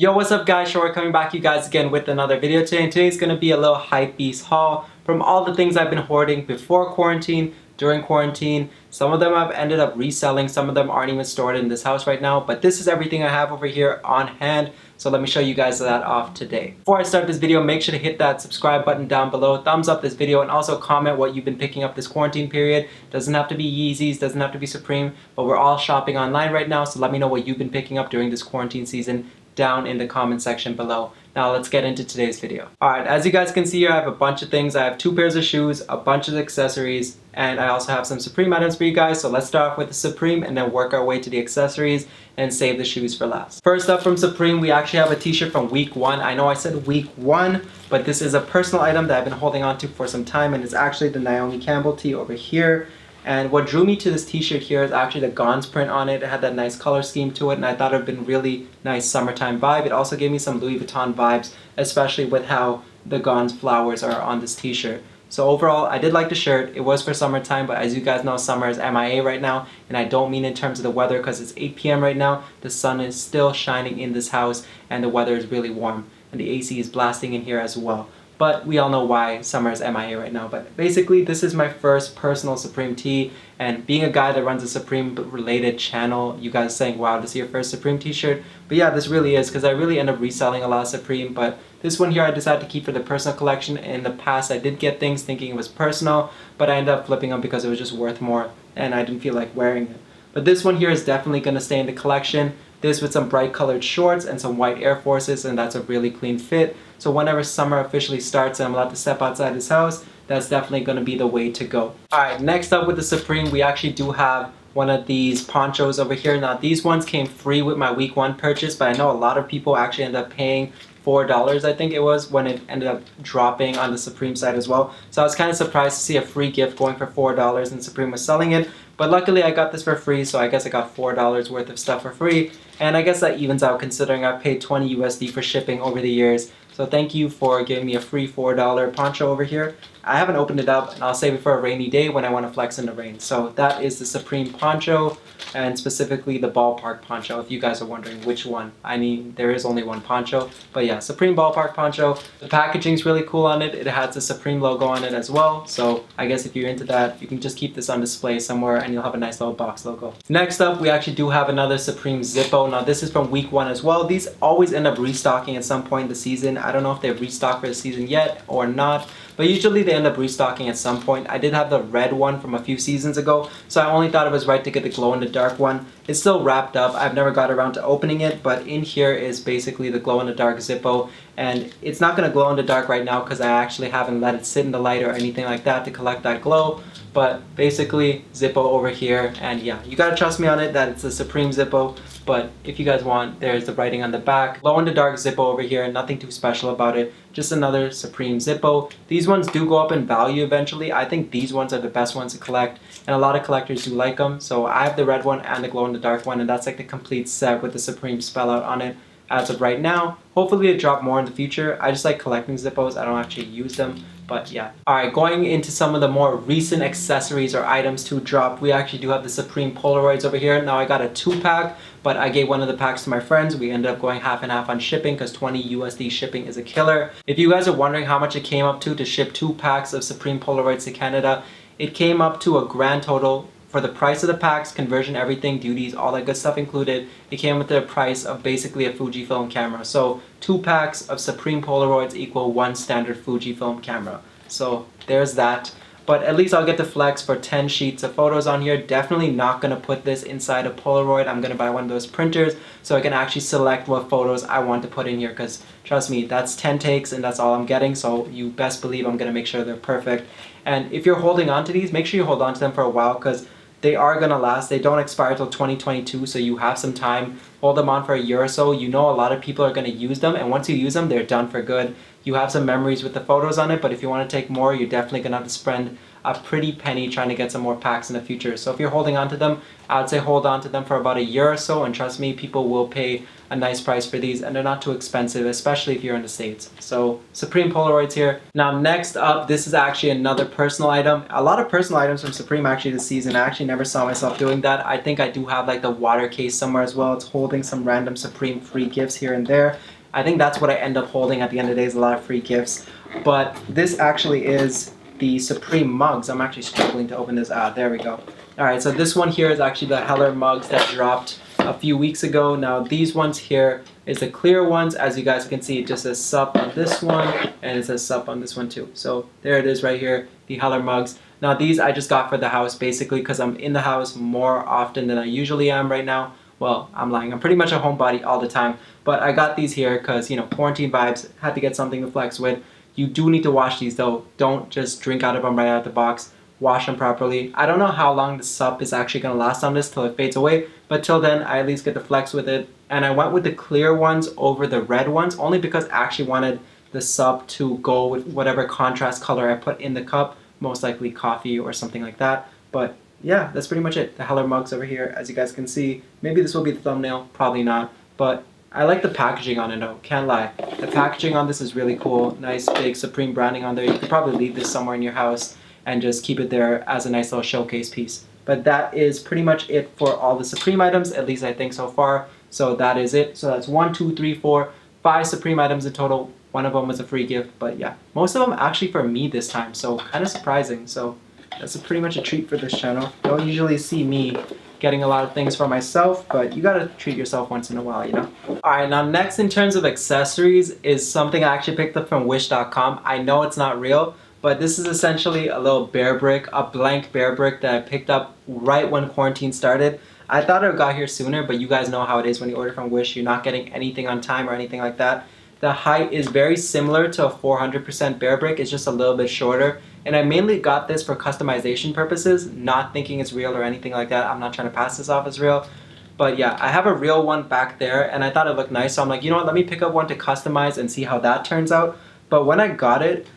Yo, what's up guys? We're coming back to you guys again with another video today, and today's going to be a little Hypebeast haul from all the things I've been hoarding before quarantine, during quarantine. Some of them I've ended up reselling, some of them aren't even stored in this house right now, but this is everything I have over here on hand, so let me show you guys that off today. Before I start this video, make sure to hit that subscribe button down below, thumbs up this video, and also comment what you've been picking up this quarantine period. Doesn't have to be Yeezys, doesn't have to be Supreme, but we're all shopping online right now, so let me know what you've been picking up during this quarantine season down in the comment section below. Now let's get into today's video. Alright, as you guys can see here, I have a bunch of things. I have 2 pairs of shoes, a bunch of accessories, and I also have some Supreme items for you guys. So let's start off with the Supreme and then work our way to the accessories and save the shoes for last. First up from Supreme, we actually have a t-shirt from week 1. I know I said week 1, but this is a personal item that I've been holding on to for some time, and it's actually the Naomi Campbell tee over here. And what drew me to this t-shirt here is actually the Gons print on it. It had that nice color scheme to it, and I thought it would have been really nice summertime vibe. It also gave me some Louis Vuitton vibes, especially with how the Gons flowers are on this t-shirt. So overall, I did like the shirt. It was for summertime, but as you guys know, summer is MIA right now, and I don't mean in terms of the weather because it's 8 p.m. right now. The sun is still shining in this house, and the weather is really warm, and the AC is blasting in here as well. But we all know why summer is MIA right now. But basically, this is my first personal Supreme tee. And being a guy that runs a Supreme related channel, you guys saying, wow, this is your first Supreme t-shirt. But yeah, this really is, because I really end up reselling a lot of Supreme. But this one here I decided to keep for the personal collection. In the past, I did get things thinking it was personal, but I ended up flipping them because it was just worth more. And I didn't feel like wearing it. But this one here is definitely going to stay in the collection. This with some bright colored shorts and some white Air Forces, and that's a really clean fit. So whenever summer officially starts and I'm allowed to step outside this house, that's definitely going to be the way to go. Alright, next up with the Supreme, we actually do have one of these ponchos over here. Now these ones came free with my week 1 purchase, but I know a lot of people actually end up paying $4, I think it was, when it ended up dropping on the Supreme side as well. So I was kind of surprised to see a free gift going for $4 and Supreme was selling it. But luckily I got this for free, so I guess I got $4 worth of stuff for free. And I guess that evens out considering I paid 20 USD for shipping over the years. So thank you for giving me a free $4 poncho over here. I haven't opened it up, and I'll save it for a rainy day when I want to flex in the rain. So that is the Supreme poncho, and specifically the ballpark poncho, if you guys are wondering which one. I mean, there is only one poncho, but yeah, Supreme ballpark poncho. The packaging's really cool on it. It has the Supreme logo on it as well, so I guess if you're into that, you can just keep this on display somewhere and you'll have a nice little box logo. Next up, we actually do have another Supreme Zippo. Now this is from week 1 as well. These always end up restocking at some point in the season. I don't know if they've restocked for the season yet or not, but usually they end up restocking at some point. I did have the red one from a few seasons ago, so I only thought it was right to get the glow-in-the-dark one. It's still wrapped up. I've never got around to opening it, but in here is basically the glow-in-the-dark Zippo, and it's not going to glow in the dark right now because I actually haven't let it sit in the light or anything like that to collect that glow. But basically, Zippo over here, and yeah, you gotta trust me on it that it's a Supreme Zippo. But if you guys want, there's the writing on the back. Glow-in-the-dark Zippo over here, nothing too special about it. Just another Supreme Zippo. These ones do go up in value eventually. I think these ones are the best ones to collect, and a lot of collectors do like them. So I have the red one and the glow-in-the-dark one, and that's like the complete set with the Supreme spell out on it as of right now. Hopefully it drop more in the future. I just like collecting Zippos. I don't actually use them. But yeah. Alright, going into some of the more recent accessories or items to drop, we actually do have the Supreme Polaroids over here. Now I got a 2-pack, but I gave one of the packs to my friends. We ended up going half and half on shipping because 20 USD shipping is a killer. If you guys are wondering how much it came up to ship 2 packs of Supreme Polaroids to Canada, it came up to a grand total for the price of the packs, conversion, everything, duties, all that good stuff included. It came with the price of basically a Fujifilm camera. So 2 packs of Supreme Polaroids equal 1 standard Fujifilm camera. So there's that. But at least I'll get to flex for 10 sheets of photos on here. Definitely not going to put this inside a Polaroid. I'm going to buy one of those printers so I can actually select what photos I want to put in here, because trust me, that's 10 takes and that's all I'm getting. So you best believe I'm going to make sure they're perfect. And if you're holding on to these, make sure you hold on to them for a while, because they are going to last. They don't expire till 2022, so you have some time. Hold them on for a year or so. You know a lot of people are going to use them, and once you use them, they're done for good. You have some memories with the photos on it, but if you want to take more, you're definitely going to have to spend a pretty penny trying to get some more packs in the future. So if you're holding on to them, I would say hold on to them for about a year or so, and trust me, people will pay a nice price for these, and they're not too expensive, especially if you're in the States. So Supreme Polaroids here. Now next up, this is actually another personal item. A lot of personal items from Supreme actually this season. I actually never saw myself doing that. I think I do have like the water case somewhere as well. It's holding some random Supreme free gifts here and there. I think that's what I end up holding at the end of the day, is a lot of free gifts. But this actually is the Supreme mugs. I'm actually struggling to open this out. There we go. Alright, so this one here is actually the Heller mugs that dropped a few weeks ago. Now these ones here is the clear ones. As you guys can see, it just says sup on this one, and it says sup on this one too. So there it is right here, the Heller mugs. Now these I just got for the house basically because I'm in the house more often than I usually am right now. Well, I'm lying. I'm pretty much a homebody all the time. But I got these here because, you know, quarantine vibes, had to get something to flex with. You do need to wash these though. Don't just drink out of them right out of the box. Wash them properly. I don't know how long the sup is actually going to last on this till it fades away, but till then I at least get to flex with it. And I went with the clear ones over the red ones only because I actually wanted the sup to go with whatever contrast color I put in the cup, most likely coffee or something like that. But yeah, that's pretty much it. The Heller mugs over here, as you guys can see. Maybe this will be the thumbnail, probably not, but I like the packaging on it though, can't lie. The packaging on this is really cool. Nice big Supreme branding on there. You could probably leave this somewhere in your house and just keep it there as a nice little showcase piece. But that is pretty much it for all the Supreme items, at least I think so far. So that is it. So that's 1, 2, 3, 4, 5 Supreme items in total. One of them was a free gift, but yeah. Most of them actually for me this time, so kind of surprising. So that's pretty much a treat for this channel. You don't usually see me getting a lot of things for myself, but you gotta treat yourself once in a while, you know? Alright, now next in terms of accessories is something I actually picked up from wish.com. I know it's not real, but this is essentially a little bear brick, a blank bear brick that I picked up right when quarantine started. I thought it got here sooner, but you guys know how it is when you order from Wish. You're not getting anything on time or anything like that. The height is very similar to a 400% bear brick. It's just a little bit shorter. And I mainly got this for customization purposes, not thinking it's real or anything like that. I'm not trying to pass this off as real. But yeah, I have a real one back there, and I thought it looked nice. So I'm like, you know what, let me pick up one to customize and see how that turns out. But when I got it,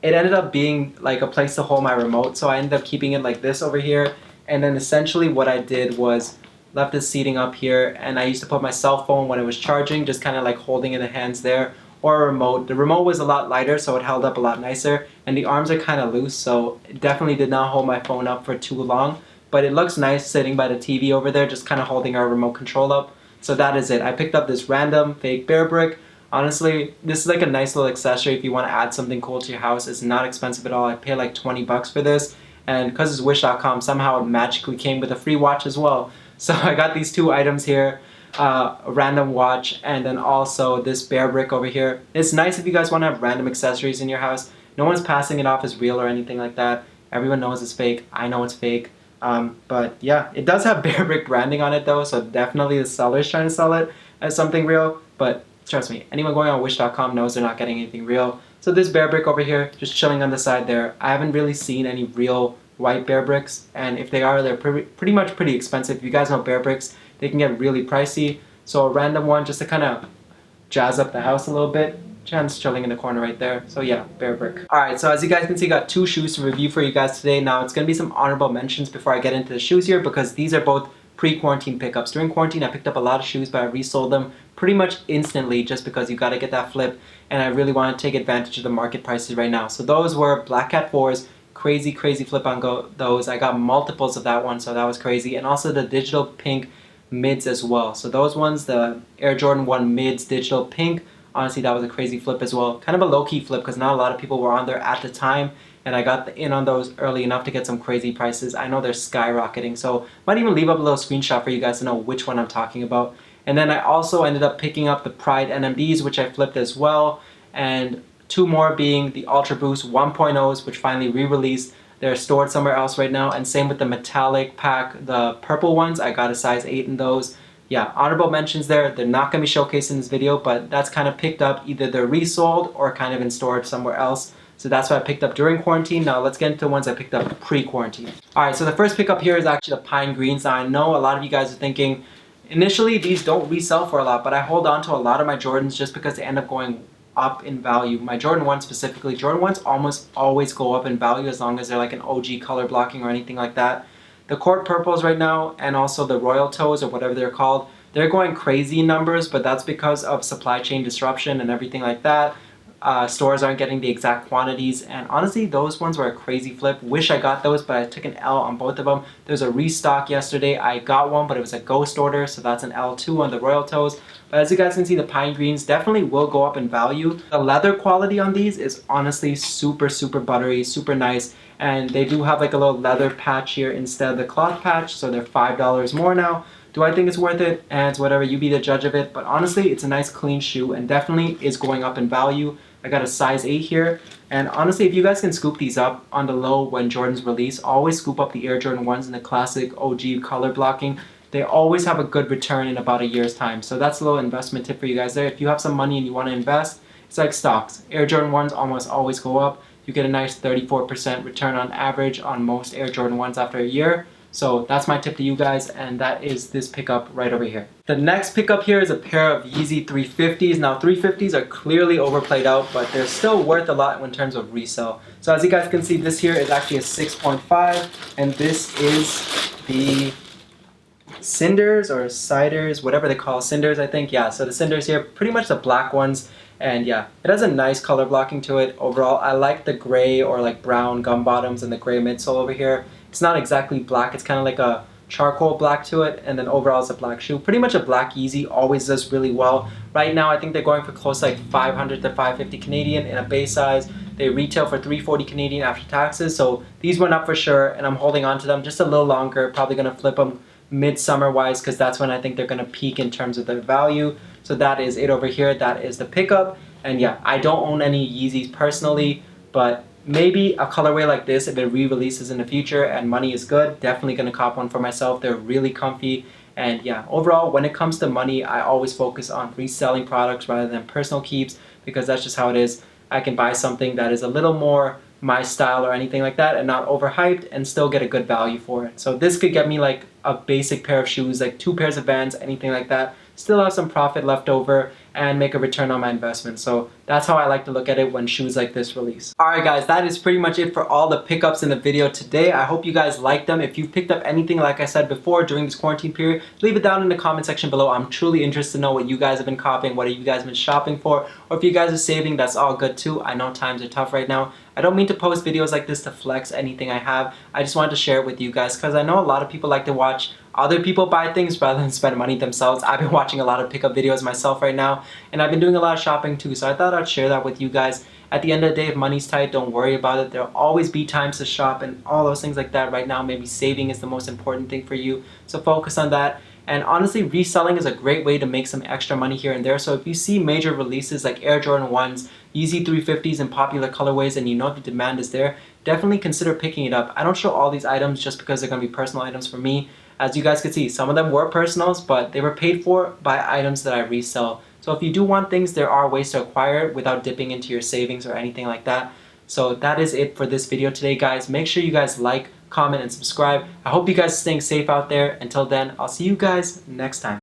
it ended up being like a place to hold my remote. So I ended up keeping it like this over here. And then essentially what I did was left the seating up here, and I used to put my cell phone when it was charging, just kind of like holding in the hands there, or a remote. The remote was a lot lighter, so it held up a lot nicer, and the arms are kind of loose, so it definitely did not hold my phone up for too long, but it looks nice sitting by the TV over there, just kind of holding our remote control up. So that is it. I picked up this random fake bear brick. Honestly, this is like a nice little accessory if you want to add something cool to your house. It's not expensive at all. I paid like 20 bucks for this, and because it's wish.com, somehow it magically came with a free watch as well. So I got these two items here, a random watch, and then also this bear brick over here. It's nice if you guys want to have random accessories in your house. No one's passing it off as real or anything like that. Everyone knows it's fake. I know it's fake. But yeah, it does have bear brick branding on it though, so definitely the seller's trying to sell it as something real. But trust me, anyone going on wish.com knows they're not getting anything real. So this bear brick over here, just chilling on the side there. I haven't really seen any real white bear bricks, and if they are, they're pretty much pretty expensive. If you guys know bear bricks, they can get really pricey. So a random one just to kind of jazz up the house a little bit. Chan's chilling in the corner right there. So yeah, bear brick. Alright, so as you guys can see, I got two shoes to review for you guys today. Now it's going to be some honorable mentions before I get into the shoes here, because these are both pre-quarantine pickups. During quarantine, I picked up a lot of shoes, but I resold them pretty much instantly just because you got to get that flip, and I really want to take advantage of the market prices right now. So those were Black Cat 4s. Crazy flip on those. I got multiples of that one, so that was crazy. And also the digital pink mids as well. So those ones, the Air Jordan 1 mids digital pink, honestly that was a crazy flip as well. Kind of a low-key flip because not a lot of people were on there at the time, and I got in on those early enough to get some crazy prices. I know they're skyrocketing, so might even leave up a little screenshot for you guys to know which one I'm talking about. And then I also ended up picking up the Pride NMDs, which I flipped as well, and two more being the Ultra Boost 1.0s, which finally re-released. They're stored somewhere else right now, and same with the metallic pack, the purple ones. I got a size 8 in those. Yeah, honorable mentions there. They're not going to be showcased in this video, but that's kind of picked up. Either they're resold or kind of in storage somewhere else. So that's what I picked up during quarantine. Now let's get into the ones I picked up pre-quarantine. Alright, so the first pickup here is actually the Pine Greens. Now I know a lot of you guys are thinking, initially these don't resell for a lot, but I hold on to a lot of my Jordans just because they end up going up in value. My Jordan 1 specifically, Jordan 1s almost always go up in value as long as they're like an OG color blocking or anything like that. The court purples right now and also the royal toes or whatever they're called, they're going crazy in numbers, but that's because of supply chain disruption and everything like that. Stores aren't getting the exact quantities, and honestly those ones were a crazy flip. Wish I got those, but I took an L on both of them. There's a restock yesterday. I got one, but it was a ghost order, so that's an L2 on the royal toes. But as you guys can see, the pine greens definitely will go up in value. The leather quality on these is honestly super buttery, super nice, and they do have like a little leather patch here instead of the cloth patch, so they're $5 more now. Do I think it's worth it? And it's whatever, you be the judge of it. But honestly, it's a nice clean shoe and definitely is going up in value. I got a size 8 here. And honestly, if you guys can scoop these up on the low when Jordans release, always scoop up the Air Jordan 1s in the classic OG color blocking. They always have a good return in about a year's time. So that's a little investment tip for you guys there. If you have some money and you want to invest, it's like stocks. Air Jordan 1s almost always go up. You get a nice 34% return on average on most Air Jordan 1s after a year. So that's my tip to you guys, and that is this pickup right over here. The next pickup here is a pair of Yeezy 350s. Now 350s are clearly overplayed out, but they're still worth a lot in terms of resale. So as you guys can see, this here is actually a 6.5, and this is the cinders or ciders, whatever they call cinders, I think. Yeah, so the cinders here, pretty much the black ones. And yeah, it has a nice color blocking to it. Overall, I like the gray or like brown gum bottoms and the gray midsole over here. It's not exactly black, it's kind of like a charcoal black to it, and then overall it's a black shoe. Pretty much a black Yeezy, always does really well. Right now I think they're going for close to like 500 to 550 Canadian in a base size. They retail for 340 Canadian after taxes, so these went up for sure, and I'm holding on to them just a little longer. Probably going to flip them midsummer wise because that's when I think they're going to peak in terms of their value. So that is it over here. That is the pickup. And yeah, I don't own any Yeezys personally, but maybe a colorway like this, if it re-releases in the future and money is good, definitely going to cop one for myself. They're really comfy. And yeah, overall, when it comes to money, I always focus on reselling products rather than personal keeps, because that's just how it is. I can buy something that is a little more my style or anything like that and not overhyped and still get a good value for it. So this could get me like a basic pair of shoes, like 2 pairs of Vans, anything like that. Still have some profit left over and make a return on my investment. So that's how I like to look at it when shoes like this release. Alright guys, that is pretty much it for all the pickups in the video today. I hope you guys liked them. If you've picked up anything like I said before during this quarantine period, leave it down in the comment section below. I'm truly interested to know what you guys have been copying, what have you guys been shopping for, or if you guys are saving, that's all good too. I know times are tough right now. I don't mean to post videos like this to flex anything I have. I just wanted to share it with you guys because I know a lot of people like to watch other people buy things rather than spend money themselves. I've been watching a lot of pickup videos myself right now, and I've been doing a lot of shopping too, so I thought I'd share that with you guys. At the end of the day, if money's tight, don't worry about it. There'll always be times to shop and all those things like that. Right now, maybe saving is the most important thing for you, so focus on that. And honestly, reselling is a great way to make some extra money here and there. So if you see major releases like Air Jordan 1s, Yeezy 350s in popular colorways, and you know the demand is there, definitely consider picking it up. I don't show all these items just because they're going to be personal items for me. As you guys can see, some of them were personals, but they were paid for by items that I resell. So if you do want things, there are ways to acquire it without dipping into your savings or anything like that. So that is it for this video today, guys. Make sure you guys like, comment, and subscribe. I hope you guys are staying safe out there. Until then, I'll see you guys next time.